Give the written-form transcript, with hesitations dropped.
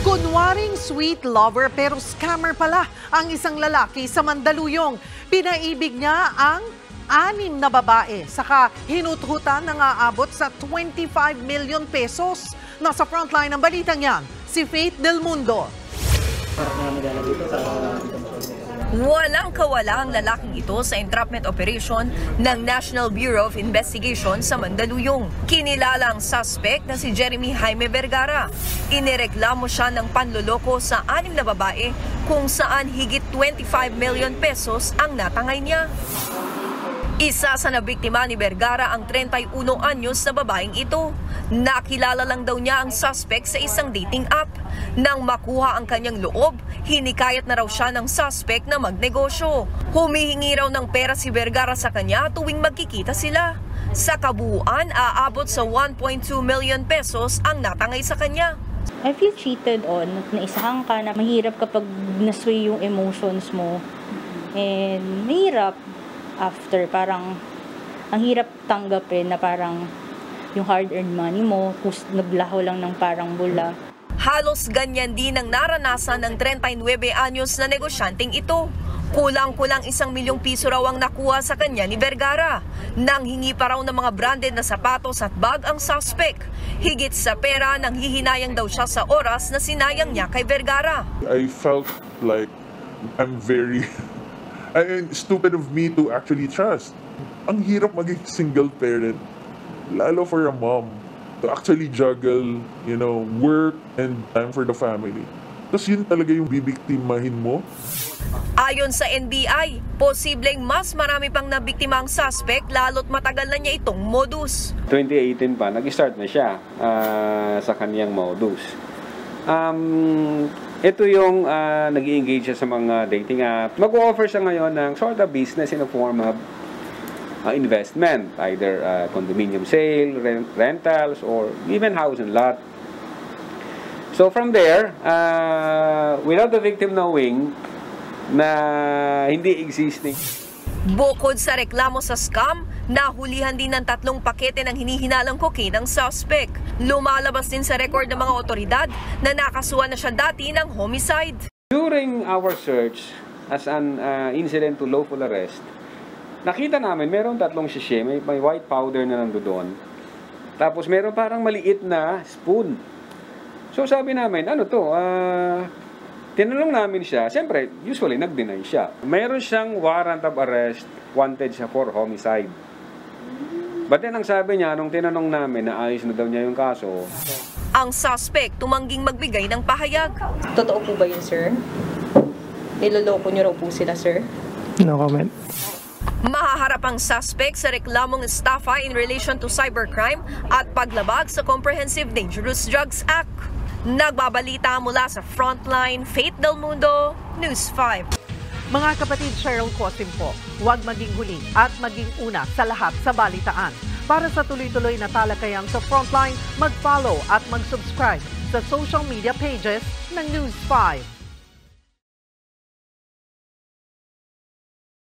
Kunwaring sweet lover pero scammer pala ang isang lalaki sa Mandaluyong. Pinaibig niya ang 6 na babae, saka hinuthutan ng aabot sa 25 million pesos. Nasa frontline ng balitang yan, si Faith Del Mundo. Walang kawala ang lalaking ito sa entrapment operation ng National Bureau of Investigation sa Mandaluyong. Kinilala ang suspect na si Jeremy Jaime Vergara. Inireklamo siya ng panloloko sa 6 na babae kung saan higit 25 million pesos ang natangay niya. Isa sa nabiktima ni Vergara ang 31 anyos na babaeng ito. Nakilala lang daw niya ang suspect sa isang dating app. Nang makuha ang kanyang loob, hinikayat na raw siya ng suspect na magnegosyo. Humihingi raw ng pera si Vergara sa kanya tuwing magkikita sila. Sa kabuuan, aabot sa 1.2 million pesos ang natangay sa kanya. I feel cheated on. Naisahan ka na mahirap kapag nasway yung emotions mo. And mahirap after, parang ang hirap tanggapin na parang yung hard-earned money mo, naglaho lang ng parang bula. Halos ganyan din ang naranasan ng 39 anyos na negosyanteng ito. Kulang-kulang 1 milyong piso raw ang nakuha sa kanya ni Vergara. Nang hingi pa raw ng mga branded na sapatos at bag ang suspect. Higit sa pera, nang hihinayang daw siya sa oras na sinayang niya kay Vergara. I felt like I'm very stupid of me to actually trust. Ang hirap maging single parent, lalo for a mom, to actually juggle, work and time for the family. Tapos yun talaga yung bibiktimahin mo. Ayon sa NBI, posibleng mas marami pang nabiktima ang suspect lalo't matagal na niya itong modus. 2018 pa, nag-start na siya sa kaniyang modus. Ito yung nag-i-engage siya sa mga dating app. Mag-o-offer siya ngayon ng sort of business in a form of investment, either condominium sale, rentals, or even house and lot. So from there, without the victim knowing na hindi existing. Bukod sa reklamo sa scam, nahulihan din ng 3 pakete ng hinihinalang cocaine ng suspect. Lumalabas din sa record ng mga otoridad na nakasuhan na siya dati ng homicide. During our search as an incident to lawful arrest, nakita namin meron 3 sachet, may white powder na nandoon. Tapos meron parang maliit na spoon. So sabi namin, ano to? Tinanong namin siya, siyempre, usually nag-deny siya. Mayroon siyang warrant of arrest, wanted siya for homicide. But then ang sabi niya, nung tinanong namin na ayos na daw niya yung kaso. Ang suspect tumangging magbigay ng pahayag. Totoo po ba yun, sir? Niloloko niyo raw po sila, sir? No comment. Mahaharap ang suspect sa reklamong estafa in relation to cybercrime at paglabag sa Comprehensive Dangerous Drugs Act. Nagbabalita mula sa Frontline, Faith Del Mundo, News 5. Mga kapatid, Cheryl Cosim po, huwag maging huli at maging una sa lahat sa balitaan. Para sa tuloy-tuloy na talakayang sa Frontline, mag-follow at mag-subscribe sa social media pages ng News 5.